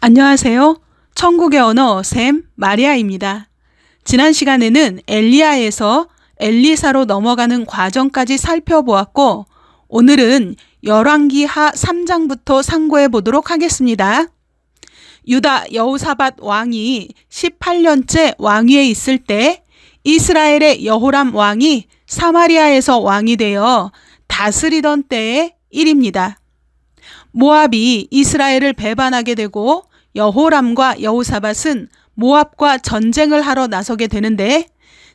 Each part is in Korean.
안녕하세요. 천국의 언어 샘 마리아입니다. 지난 시간에는 엘리야에서 엘리사로 넘어가는 과정까지 살펴보았고, 오늘은 열왕기하 3장부터 상고해 보도록 하겠습니다. 유다 여호사밧 왕이 18년째 왕위에 있을 때 이스라엘의 여호람 왕이 사마리아에서 왕이 되어 다스리던 때의 일입니다. 모압이 이스라엘을 배반하게 되고 여호람과 여호사밧은 모압과 전쟁을 하러 나서게 되는데,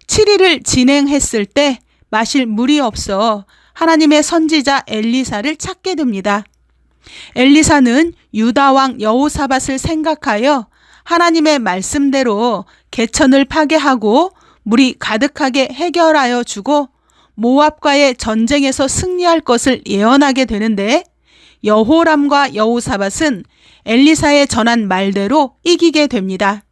7일을 진행했을 때 마실 물이 없어 하나님의 선지자 엘리사를 찾게 됩니다. 엘리사는 유다 왕 여호사밧을 생각하여 하나님의 말씀대로 개천을 파괴하고 물이 가득하게 해결하여 주고 모압과의 전쟁에서 승리할 것을 예언하게 되는데, 여호람과 여호사밧은 엘리사의 전한 말대로 이기게 됩니다.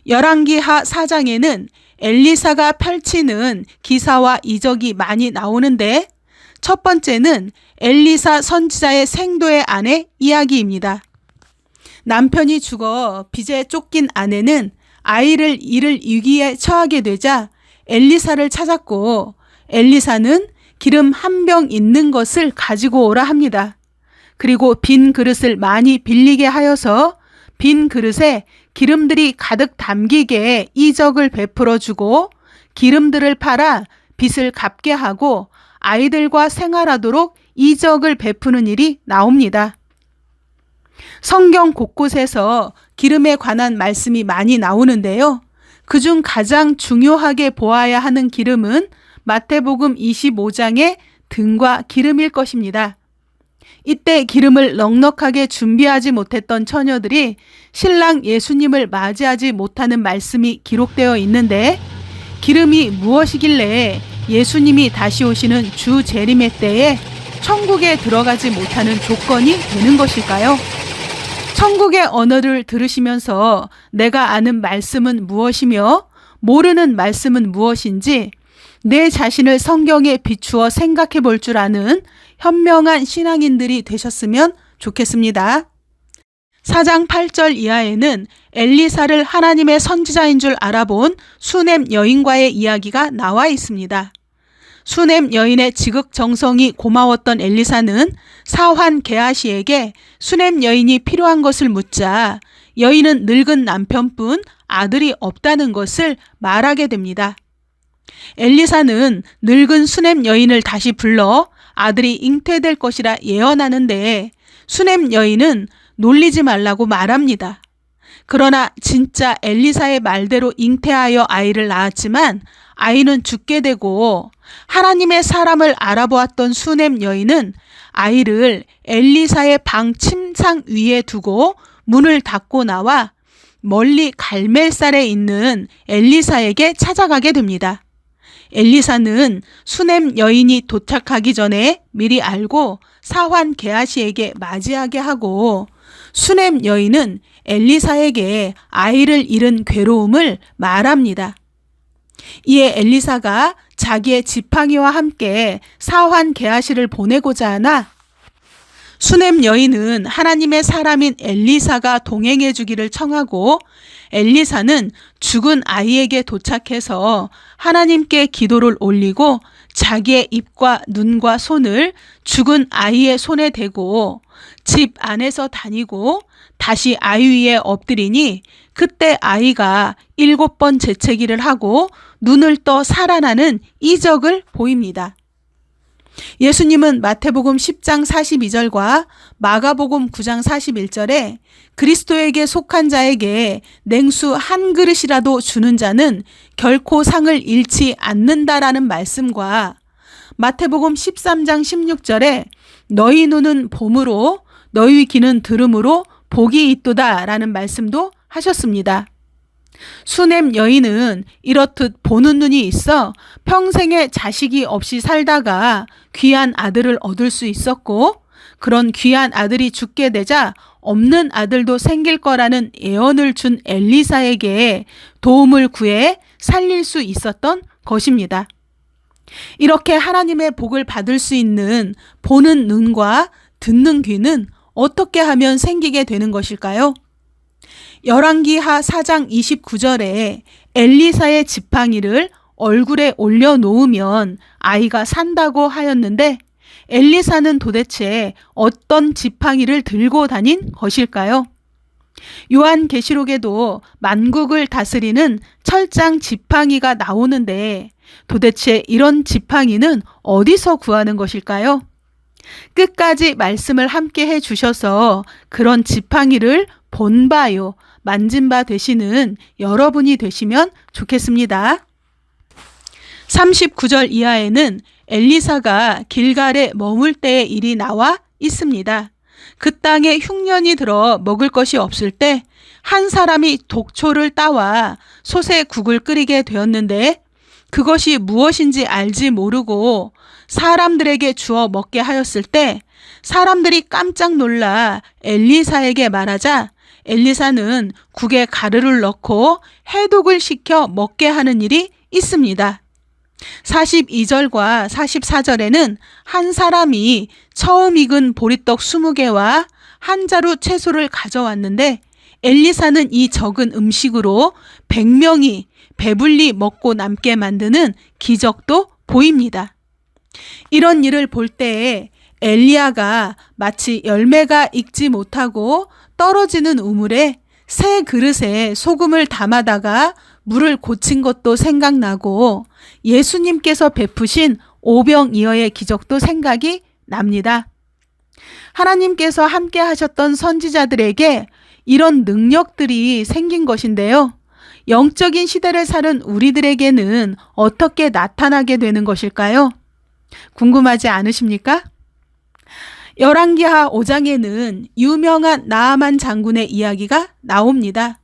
열왕기하 4장에는 엘리사가 펼치는 기사와 이적이 많이 나오는데, 첫 번째는 엘리사 선지자의 생도의 아내 이야기입니다. 남편이 죽어 빚에 쫓긴 아내는 아이를 잃을 위기에 처하게 되자 엘리사를 찾았고, 엘리사는 기름 한 병 있는 것을 가지고 오라 합니다. 그리고 빈 그릇을 많이 빌리게 하여서 빈 그릇에 기름들이 가득 담기게 이적을 베풀어 주고, 기름들을 팔아 빚을 갚게 하고 아이들과 생활하도록 이적을 베푸는 일이 나옵니다. 성경 곳곳에서 기름에 관한 말씀이 많이 나오는데요. 그중 가장 중요하게 보아야 하는 기름은 마태복음 25장의 등과 기름일 것입니다. 이때 기름을 넉넉하게 준비하지 못했던 처녀들이 신랑 예수님을 맞이하지 못하는 말씀이 기록되어 있는데, 기름이 무엇이길래 예수님이 다시 오시는 주 재림의 때에 천국에 들어가지 못하는 조건이 되는 것일까요? 천국의 언어를 들으시면서 내가 아는 말씀은 무엇이며 모르는 말씀은 무엇인지 내 자신을 성경에 비추어 생각해 볼 줄 아는 현명한 신앙인들이 되셨으면 좋겠습니다. 4장 8절 이하에는 엘리사를 하나님의 선지자인 줄 알아본 수넴 여인과의 이야기가 나와 있습니다. 수넴 여인의 지극정성이 고마웠던 엘리사는 사환 게하시에게 수넴 여인이 필요한 것을 묻자 여인은 늙은 남편뿐 아들이 없다는 것을 말하게 됩니다. 엘리사는 늙은 수넴 여인을 다시 불러 아들이 잉태될 것이라 예언하는데, 수넴 여인은 놀리지 말라고 말합니다. 그러나 진짜 엘리사의 말대로 잉태하여 아이를 낳았지만 아이는 죽게 되고, 하나님의 사람을 알아보았던 수넴 여인은 아이를 엘리사의 방 침상 위에 두고 문을 닫고 나와 멀리 갈멜살에 있는 엘리사에게 찾아가게 됩니다. 엘리사는 수넴 여인이 도착하기 전에 미리 알고 사환 게하시에게 맞이하게 하고, 수넴 여인은 엘리사에게 아이를 잃은 괴로움을 말합니다. 이에 엘리사가 자기의 지팡이와 함께 사환 게하시를 보내고자 하나, 수넴 여인은 하나님의 사람인 엘리사가 동행해 주기를 청하고, 엘리사는 죽은 아이에게 도착해서 하나님께 기도를 올리고 자기의 입과 눈과 손을 죽은 아이의 손에 대고 집 안에서 다니고 다시 아이 위에 엎드리니, 그때 아이가 7번 재채기를 하고 눈을 떠 살아나는 이적을 보입니다. 예수님은 마태복음 10장 42절과 마가복음 9장 41절에 그리스도에게 속한 자에게 냉수 한 그릇이라도 주는 자는 결코 상을 잃지 않는다라는 말씀과 마태복음 13장 16절에 너희 눈은 봄으로 너희 귀는 들음으로 복이 있도다 라는 말씀도 하셨습니다. 수넴 여인은 이렇듯 보는 눈이 있어 평생에 자식이 없이 살다가 귀한 아들을 얻을 수 있었고, 그런 귀한 아들이 죽게 되자 없는 아들도 생길 거라는 예언을 준 엘리사에게 도움을 구해 살릴 수 있었던 것입니다. 이렇게 하나님의 복을 받을 수 있는 보는 눈과 듣는 귀는 어떻게 하면 생기게 되는 것일까요? 열왕기하 4장 29절에 엘리사의 지팡이를 얼굴에 올려놓으면 아이가 산다고 하였는데 엘리사는 도대체 어떤 지팡이를 들고 다닌 것일까요? 요한계시록에도 만국을 다스리는 철장 지팡이가 나오는데 도대체 이런 지팡이는 어디서 구하는 것일까요? 끝까지 말씀을 함께 해주셔서 그런 지팡이를 본바요, 만진 바 되시는 여러분이 되시면 좋겠습니다. 39절 이하에는 엘리사가 길갈에 머물 때의 일이 나와 있습니다. 그 땅에 흉년이 들어 먹을 것이 없을 때 한 사람이 독초를 따와 솥에 국을 끓이게 되었는데 그것이 무엇인지 알지 모르고 사람들에게 주어 먹게 하였을 때 사람들이 깜짝 놀라 엘리사에게 말하자 엘리사는 국에 가루를 넣고 해독을 시켜 먹게 하는 일이 있습니다. 42절과 44절에는 한 사람이 처음 익은 보리떡 20개와 한 자루 채소를 가져왔는데 엘리사는 이 적은 음식으로 100명이 배불리 먹고 남게 만드는 기적도 보입니다. 이런 일을 볼 때에 엘리야가 마치 열매가 익지 못하고 떨어지는 우물에 새 그릇에 소금을 담아다가 물을 고친 것도 생각나고 예수님께서 베푸신 오병이어의 기적도 생각이 납니다. 하나님께서 함께 하셨던 선지자들에게 이런 능력들이 생긴 것인데요. 영적인 시대를 사는 우리들에게는 어떻게 나타나게 되는 것일까요? 궁금하지 않으십니까? 열왕기하 5장에는 유명한 나아만 장군의 이야기가 나옵니다.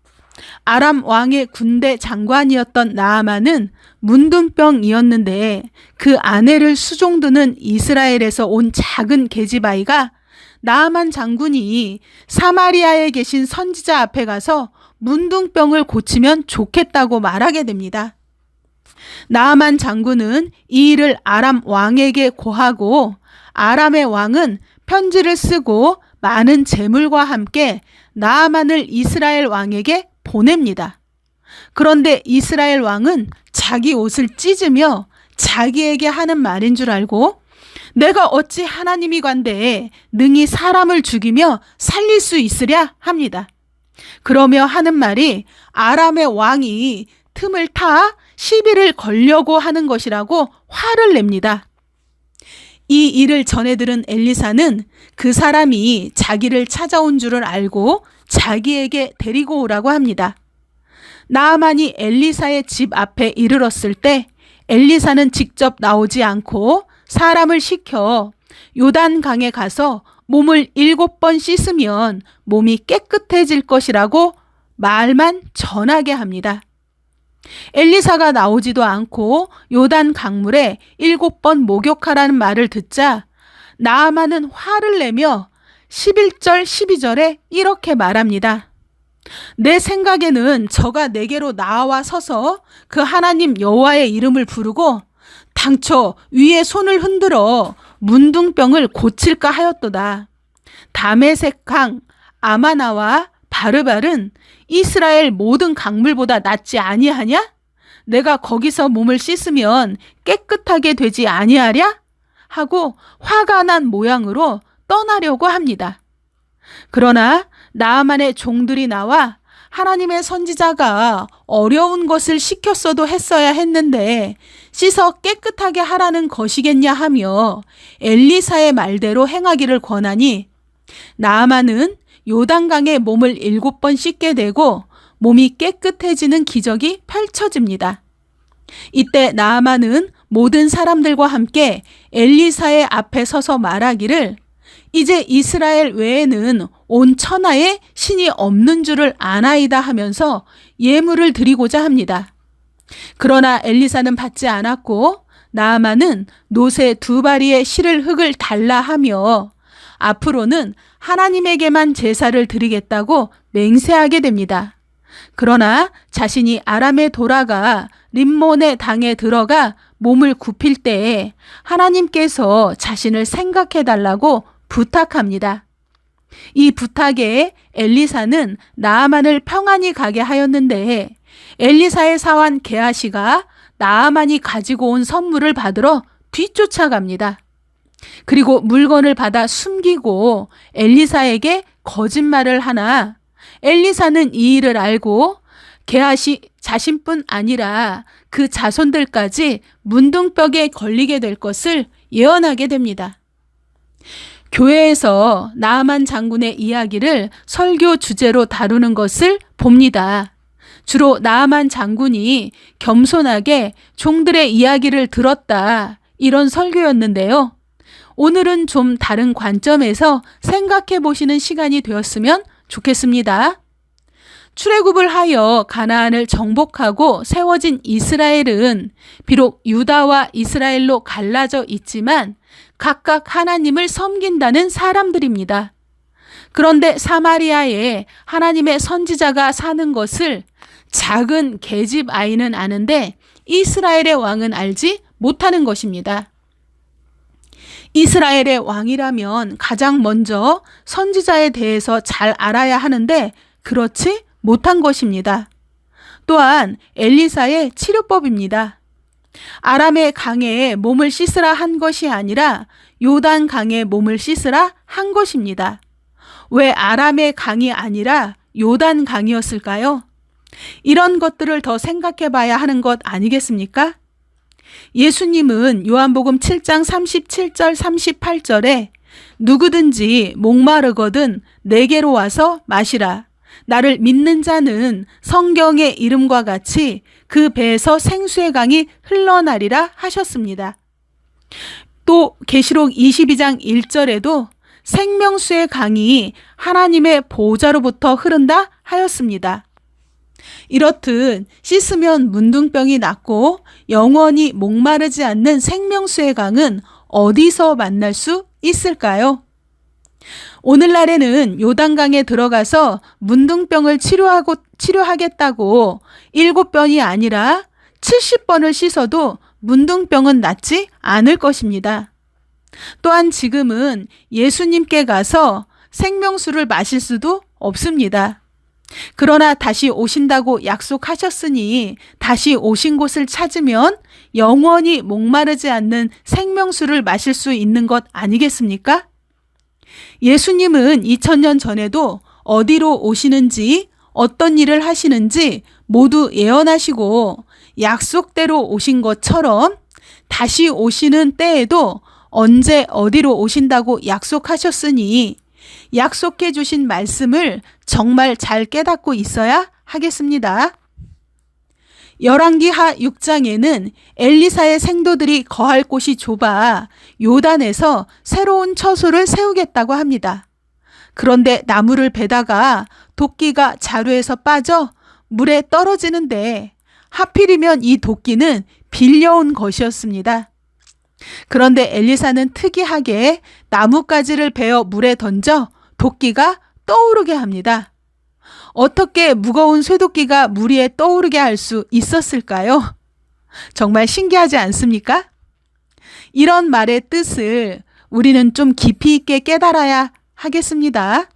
아람 왕의 군대 장관이었던 나아만은 문둥병이었는데 그 아내를 수종드는 이스라엘에서 온 작은 계집아이가 나아만 장군이 사마리아에 계신 선지자 앞에 가서 문둥병을 고치면 좋겠다고 말하게 됩니다. 나아만 장군은 이 일을 아람 왕에게 고하고 아람의 왕은 편지를 쓰고 많은 재물과 함께 나아만을 이스라엘 왕에게 보냅니다. 그런데 이스라엘 왕은 자기 옷을 찢으며 자기에게 하는 말인 줄 알고 내가 어찌 하나님이 관대에 능히 사람을 죽이며 살릴 수 있으랴 합니다. 그러며 하는 말이 아람의 왕이 틈을 타 시비를 걸려고 하는 것이라고 화를 냅니다. 이 일을 전해 들은 엘리사는 그 사람이 자기를 찾아온 줄을 알고 자기에게 데리고 오라고 합니다. 나아만이 엘리사의 집 앞에 이르렀을 때 엘리사는 직접 나오지 않고 사람을 시켜 요단강에 가서 몸을 7번 씻으면 몸이 깨끗해질 것이라고 말만 전하게 합니다. 엘리사가 나오지도 않고 요단 강물에 7번 목욕하라는 말을 듣자 나아만은 화를 내며 11절 12절에 이렇게 말합니다. 내 생각에는 저가 내게로 나와 서서 그 하나님 여호와의 이름을 부르고 당초 위에 손을 흔들어 문둥병을 고칠까 하였도다. 다메섹 강 아마나와 바르발은 이스라엘 모든 강물보다 낫지 아니하냐? 내가 거기서 몸을 씻으면 깨끗하게 되지 아니하랴? 하고 화가 난 모양으로 떠나려고 합니다. 그러나 나아만의 종들이 나와 하나님의 선지자가 어려운 것을 시켰어도 했어야 했는데 씻어 깨끗하게 하라는 것이겠냐 하며 엘리사의 말대로 행하기를 권하니 나아만은 요단강에 몸을 7번 씻게 되고 몸이 깨끗해지는 기적이 펼쳐집니다. 이때 나아만은 모든 사람들과 함께 엘리사의 앞에 서서 말하기를 이제 이스라엘 외에는 온 천하에 신이 없는 줄을 아나이다 하면서 예물을 드리고자 합니다. 그러나 엘리사는 받지 않았고 나아만은 노새 2바리의 실을 흙을 달라 하며 앞으로는 하나님에게만 제사를 드리겠다고 맹세하게 됩니다. 그러나 자신이 아람에 돌아가 림몬의 당에 들어가 몸을 굽힐 때에 하나님께서 자신을 생각해 달라고 부탁합니다. 이 부탁에 엘리사는 나아만을 평안히 가게 하였는데 엘리사의 사환 게하시가 나아만이 가지고 온 선물을 받으러 뒤쫓아갑니다. 그리고 물건을 받아 숨기고 엘리사에게 거짓말을 하나 엘리사는 이 일을 알고 게하시 자신뿐 아니라 그 자손들까지 문둥병에 걸리게 될 것을 예언하게 됩니다. 교회에서 나아만 장군의 이야기를 설교 주제로 다루는 것을 봅니다. 주로 나아만 장군이 겸손하게 종들의 이야기를 들었다, 이런 설교였는데요. 오늘은 좀 다른 관점에서 생각해 보시는 시간이 되었으면 좋겠습니다. 출애굽을 하여 가나안을 정복하고 세워진 이스라엘은 비록 유다와 이스라엘로 갈라져 있지만 각각 하나님을 섬긴다는 사람들입니다. 그런데 사마리아에 하나님의 선지자가 사는 것을 작은 계집 아이는 아는데 이스라엘의 왕은 알지 못하는 것입니다. 이스라엘의 왕이라면 가장 먼저 선지자에 대해서 잘 알아야 하는데 그렇지 못한 것입니다. 또한 엘리사의 치료법입니다. 아람의 강에 몸을 씻으라 한 것이 아니라 요단 강에 몸을 씻으라 한 것입니다. 왜 아람의 강이 아니라 요단 강이었을까요? 이런 것들을 더 생각해 봐야 하는 것 아니겠습니까? 예수님은 요한복음 7장 37절 38절에 누구든지 목마르거든 내게로 와서 마시라. 나를 믿는 자는 성경의 이름과 같이 그 배에서 생수의 강이 흘러나리라 하셨습니다. 또 계시록 22장 1절에도 생명수의 강이 하나님의 보좌로부터 흐른다 하였습니다. 이렇듯 씻으면 문둥병이 낫고 영원히 목마르지 않는 생명수의 강은 어디서 만날 수 있을까요? 오늘날에는 요단강에 들어가서 문둥병을 치료하겠다고 7번이 아니라 70번을 씻어도 문둥병은 낫지 않을 것입니다. 또한 지금은 예수님께 가서 생명수를 마실 수도 없습니다. 그러나 다시 오신다고 약속하셨으니 다시 오신 곳을 찾으면 영원히 목마르지 않는 생명수를 마실 수 있는 것 아니겠습니까? 예수님은 2000년 전에도 어디로 오시는지 어떤 일을 하시는지 모두 예언하시고 약속대로 오신 것처럼 다시 오시는 때에도 언제 어디로 오신다고 약속하셨으니 약속해 주신 말씀을 정말 잘 깨닫고 있어야 하겠습니다. 열왕기하 6장에는 엘리사의 생도들이 거할 곳이 좁아 요단에서 새로운 처소를 세우겠다고 합니다. 그런데 나무를 베다가 도끼가 자루에서 빠져 물에 떨어지는데 하필이면 이 도끼는 빌려온 것이었습니다. 그런데 엘리사는 특이하게 나뭇가지를 베어 물에 던져 도끼가 떠오르게 합니다. 어떻게 무거운 쇠도끼가 물 위에 떠오르게 할 수 있었을까요? 정말 신기하지 않습니까? 이런 말의 뜻을 우리는 좀 깊이 있게 깨달아야 하겠습니다.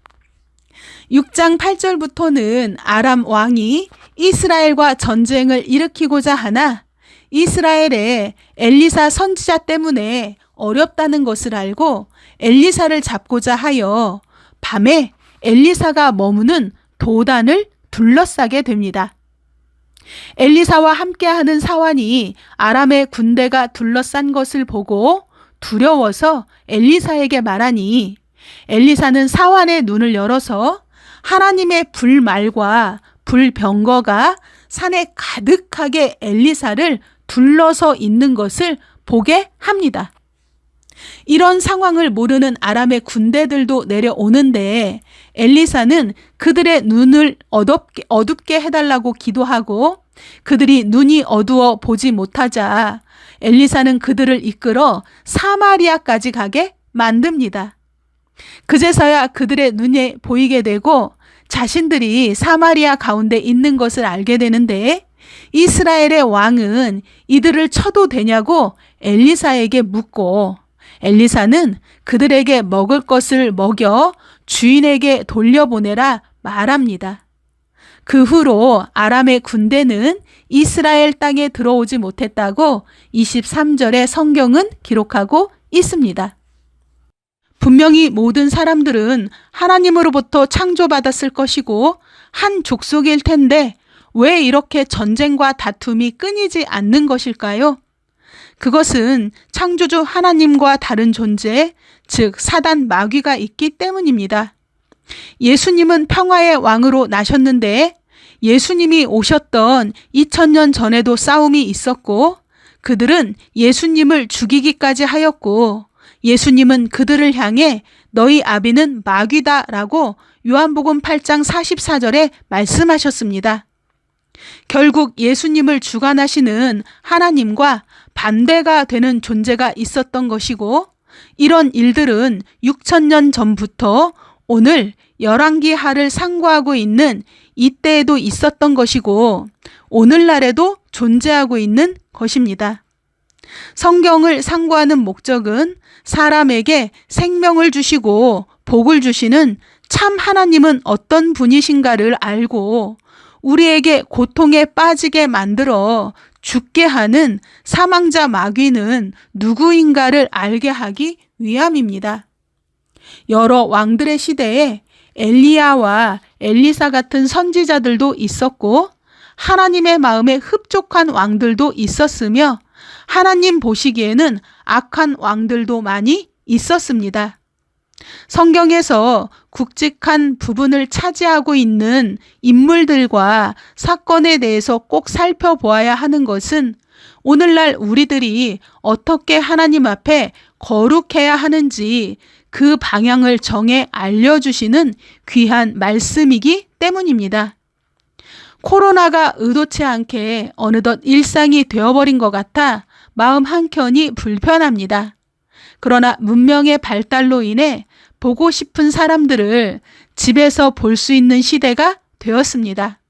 6장 8절부터는 아람 왕이 이스라엘과 전쟁을 일으키고자 하나 이스라엘의 엘리사 선지자 때문에 어렵다는 것을 알고 엘리사를 잡고자 하여 밤에 엘리사가 머무는 도단을 둘러싸게 됩니다. 엘리사와 함께하는 사환이 아람의 군대가 둘러싼 것을 보고 두려워서 엘리사에게 말하니 엘리사는 사환의 눈을 열어서 하나님의 불말과 불병거가 산에 가득하게 엘리사를 둘러서 있는 것을 보게 합니다. 이런 상황을 모르는 아람의 군대들도 내려오는데 엘리사는 그들의 눈을 어둡게 해달라고 기도하고 그들이 눈이 어두워 보지 못하자 엘리사는 그들을 이끌어 사마리아까지 가게 만듭니다. 그제서야 그들의 눈에 보이게 되고 자신들이 사마리아 가운데 있는 것을 알게 되는데 이스라엘의 왕은 이들을 쳐도 되냐고 엘리사에게 묻고 엘리사는 그들에게 먹을 것을 먹여 주인에게 돌려보내라 말합니다. 그 후로 아람의 군대는 이스라엘 땅에 들어오지 못했다고 23절의 성경은 기록하고 있습니다. 분명히 모든 사람들은 하나님으로부터 창조받았을 것이고 한 족속일 텐데 왜 이렇게 전쟁과 다툼이 끊이지 않는 것일까요? 그것은 창조주 하나님과 다른 존재, 즉 사단 마귀가 있기 때문입니다. 예수님은 평화의 왕으로 나셨는데 예수님이 오셨던 2000년 전에도 싸움이 있었고 그들은 예수님을 죽이기까지 하였고 예수님은 그들을 향해 너희 아비는 마귀다 라고 요한복음 8장 44절에 말씀하셨습니다. 결국 예수님을 주관하시는 하나님과 반대가 되는 존재가 있었던 것이고 이런 일들은 6000년 전부터 오늘 열왕기하를 상고하고 있는 이때에도 있었던 것이고 오늘날에도 존재하고 있는 것입니다. 성경을 상고하는 목적은 사람에게 생명을 주시고 복을 주시는 참 하나님은 어떤 분이신가를 알고 우리에게 고통에 빠지게 만들어 죽게 하는 사망자 마귀는 누구인가를 알게 하기 위함입니다. 여러 왕들의 시대에 엘리야와 엘리사 같은 선지자들도 있었고 하나님의 마음에 흡족한 왕들도 있었으며 하나님 보시기에는 악한 왕들도 많이 있었습니다. 성경에서 굵직한 부분을 차지하고 있는 인물들과 사건에 대해서 꼭 살펴보아야 하는 것은 오늘날 우리들이 어떻게 하나님 앞에 거룩해야 하는지 그 방향을 정해 알려주시는 귀한 말씀이기 때문입니다. 코로나가 의도치 않게 어느덧 일상이 되어버린 것 같아 마음 한켠이 불편합니다. 그러나 문명의 발달로 인해 보고 싶은 사람들을 집에서 볼 수 있는 시대가 되었습니다.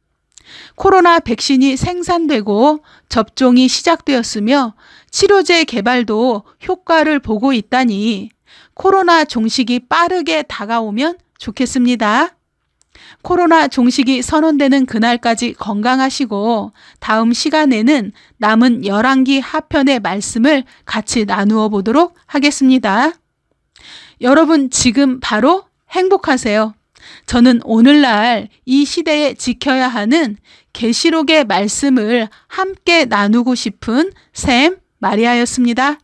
코로나 백신이 생산되고 접종이 시작되었으며 치료제 개발도 효과를 보고 있다니 코로나 종식이 빠르게 다가오면 좋겠습니다. 코로나 종식이 선언되는 그날까지 건강하시고 다음 시간에는 남은 열왕기 하편의 말씀을 같이 나누어 보도록 하겠습니다. 여러분 지금 바로 행복하세요. 저는 오늘날 이 시대에 지켜야 하는 계시록의 말씀을 함께 나누고 싶은 샘 마리아였습니다.